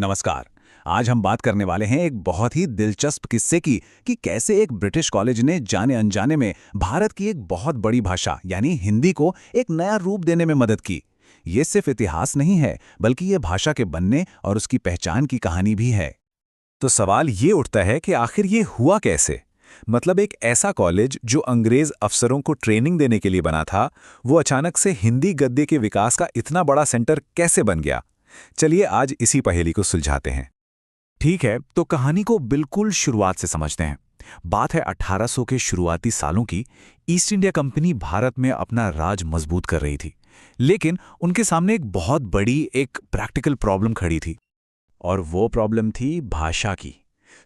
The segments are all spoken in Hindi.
नमस्कार। आज हम बात करने वाले हैं एक बहुत ही दिलचस्प किस्से की कि कैसे एक ब्रिटिश कॉलेज ने जाने अनजाने में भारत की एक बहुत बड़ी भाषा यानी हिंदी को एक नया रूप देने में मदद की। ये सिर्फ इतिहास नहीं है, बल्कि ये भाषा के बनने और उसकी पहचान की कहानी भी है। तो सवाल ये उठता है कि आखिर ये हुआ कैसे? मतलब एक ऐसा कॉलेज जो अंग्रेज अफसरों को ट्रेनिंग देने के लिए बना था, वो अचानक से हिंदी गद्य के विकास का इतना बड़ा सेंटर कैसे बन गया? चलिए आज इसी पहेली को सुलझाते हैं। ठीक है, तो कहानी को बिल्कुल शुरुआत से समझते हैं। बात है 1800 के शुरुआती सालों की। ईस्ट इंडिया कंपनी भारत में अपना राज मजबूत कर रही थी, लेकिन उनके सामने एक बहुत बड़ी एक प्रैक्टिकल प्रॉब्लम खड़ी थी। और वो प्रॉब्लम थी भाषा की।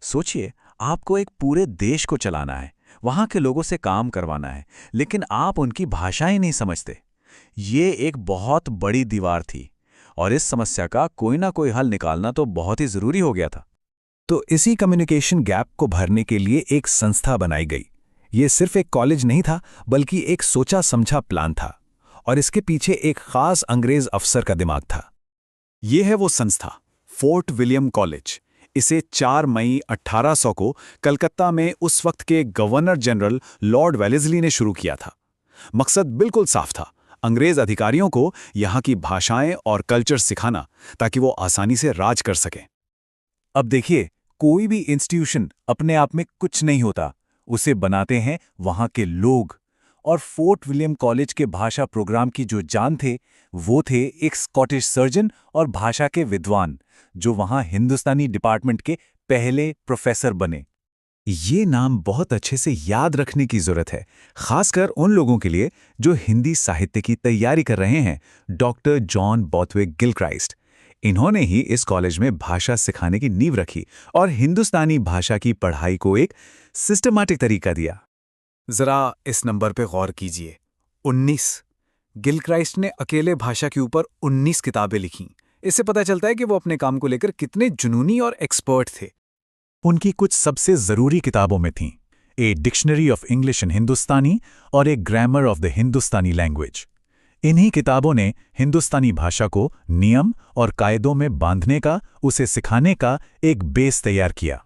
सोचिए, आपको एक पूरे देश को चलाना है, वहां के लोगों से काम करवाना है, लेकिन आप उनकी भाषा ही नहीं समझते। ये एक बहुत बड़ी दीवार थी और इस समस्या का कोई ना कोई हल निकालना तो बहुत ही जरूरी हो गया था। तो इसी कम्युनिकेशन गैप को भरने के लिए एक संस्था बनाई गई। ये सिर्फ एक कॉलेज नहीं था, बल्कि एक सोचा समझा प्लान था, और इसके पीछे एक खास अंग्रेज अफसर का दिमाग था। ये है वो संस्था, फोर्ट विलियम कॉलेज। इसे 4 मई 1800 को कलकत्ता में उस वक्त के गवर्नर जनरल लॉर्ड वेलेस्ली ने शुरू किया था। मकसद बिल्कुल साफ था, अंग्रेज अधिकारियों को यहाँ की भाषाएं और कल्चर सिखाना, ताकि वो आसानी से राज कर सकें। अब देखिए, कोई भी इंस्टीट्यूशन अपने आप में कुछ नहीं होता, उसे बनाते हैं वहाँ के लोग। और फोर्ट विलियम कॉलेज के भाषा प्रोग्राम की जो जान थे, वो थे एक स्कॉटिश सर्जन और भाषा के विद्वान, जो वहाँ हिंदुस्तानी डिपार्टमेंट के पहले प्रोफेसर बने। ये नाम बहुत अच्छे से याद रखने की जरूरत है, खासकर उन लोगों के लिए जो हिंदी साहित्य की तैयारी कर रहे हैं। डॉक्टर जॉन बोथविक गिलक्राइस्ट, इन्होंने ही इस कॉलेज में भाषा सिखाने की नींव रखी और हिंदुस्तानी भाषा की पढ़ाई को एक सिस्टमैटिक तरीका दिया। जरा इस नंबर पे गौर कीजिए, 19। गिलक्राइस्ट ने अकेले भाषा के ऊपर 19 किताबें लिखीं। इससे पता चलता है कि वो अपने काम को लेकर कितने जुनूनी और एक्सपर्ट थे। उनकी कुछ सबसे जरूरी किताबों में थीं a dictionary of English and Hindustani और a grammar of the Hindustani language. इन्हीं किताबों ने हिंदुस्तानी भाषा को नियम और कायदों में बांधने का, उसे सिखाने का एक बेस तैयार किया।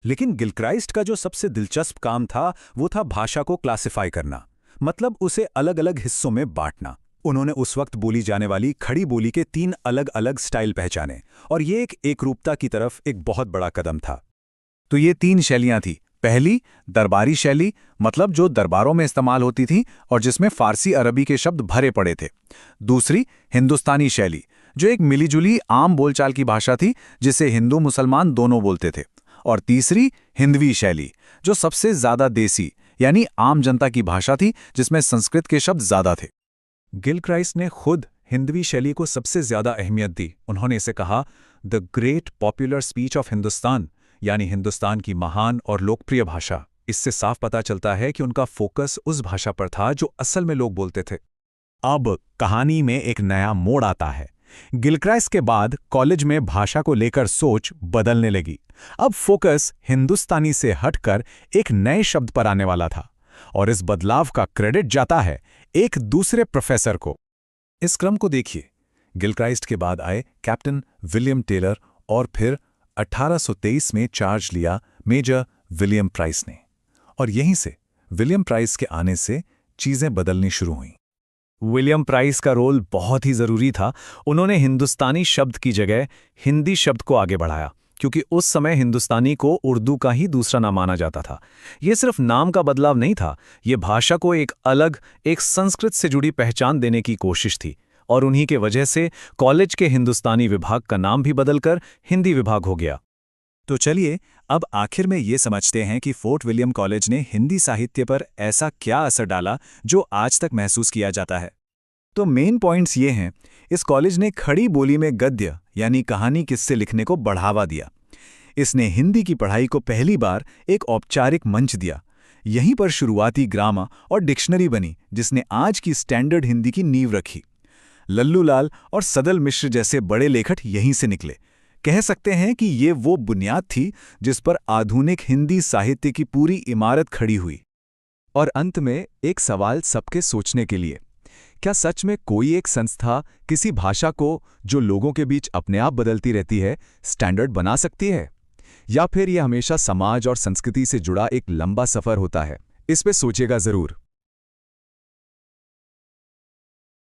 लेकिन गिलक्राइस्ट का जो सबसे दिलचस्प काम था, वो था भाषा को क्लासिफाई करना, मतलब उसे अलग अलग हिस्सों में बांटना। उन्होंने उस वक्त बोली जाने वाली खड़ी बोली के 3 अलग अलग स्टाइल पहचाने, और ये एक एकरूपता की तरफ एक बहुत बड़ा कदम था। तो ये 3 शैलियां थी। पहली, दरबारी शैली, मतलब जो दरबारों में इस्तेमाल होती थी और जिसमें फारसी अरबी के शब्द भरे पड़े थे। दूसरी, हिंदुस्तानी शैली, जो एक मिलीजुली आम बोलचाल की भाषा थी, जिसे हिंदू मुसलमान दोनों बोलते थे। और तीसरी, हिंदवी शैली, जो सबसे ज्यादा देसी यानी आम जनता की भाषा थी, जिसमें संस्कृत के शब्द ज्यादा थे। गिलक्राइस्ट ने खुद हिंदवी शैली को सबसे ज्यादा अहमियत दी। उन्होंने इसे कहा the great popular speech of Hindustan, यानी हिंदुस्तान की महान और लोकप्रिय भाषा। इससे साफ पता चलता है कि उनका फोकस उस भाषा पर था जो असल में लोग बोलते थे। अब कहानी में एक नया मोड़ आता है। गिलक्राइस्ट के बाद कॉलेज में भाषा को लेकर सोच बदलने लगी। अब फोकस हिंदुस्तानी से हटकर एक नए शब्द पर आने वाला था, और इस बदलाव का क्रेडिट जाता है एक दूसरे प्रोफेसर को। इस क्रम को देखिए, गिलक्राइस्ट के बाद आए कैप्टन विलियम टेलर, और फिर 1823 में चार्ज लिया मेजर विलियम प्राइस ने। और यहीं से विलियम प्राइस के आने से चीजें बदलनी शुरू हुईं। विलियम प्राइस का रोल बहुत ही जरूरी था। उन्होंने हिंदुस्तानी शब्द की जगह हिंदी शब्द को आगे बढ़ाया, क्योंकि उस समय हिंदुस्तानी को उर्दू का ही दूसरा नाम माना जाता था। यह सिर्फ नाम का बदलाव नहीं था, यह भाषा को एक अलग, एक संस्कृत से जुड़ी पहचान देने की कोशिश थी। और उन्हीं के वजह से कॉलेज के हिंदुस्तानी विभाग का नाम भी बदलकर हिंदी विभाग हो गया। तो चलिए अब आखिर में ये समझते हैं कि फोर्ट विलियम कॉलेज ने हिंदी साहित्य पर ऐसा क्या असर डाला जो आज तक महसूस किया जाता है। तो मेन पॉइंट्स ये हैं, इस कॉलेज ने खड़ी बोली में गद्य यानी कहानी किस्से लिखने को बढ़ावा दिया। इसने हिंदी की पढ़ाई को पहली बार एक औपचारिक मंच दिया। यहीं पर शुरुआती ग्रामर और डिक्शनरी बनी, जिसने आज की स्टैंडर्ड हिंदी की नींव रखी। लल्लू लाल और सदल मिश्र जैसे बड़े लेखक यहीं से निकले। कह सकते हैं कि ये वो बुनियाद थी जिस पर आधुनिक हिंदी साहित्य की पूरी इमारत खड़ी हुई। और अंत में एक सवाल सबके सोचने के लिए, क्या सच में कोई एक संस्था किसी भाषा को, जो लोगों के बीच अपने आप बदलती रहती है, स्टैंडर्ड बना सकती है? या फिर यह हमेशा समाज और संस्कृति से जुड़ा एक लंबा सफर होता है? इस पे सोचिएगा जरूर।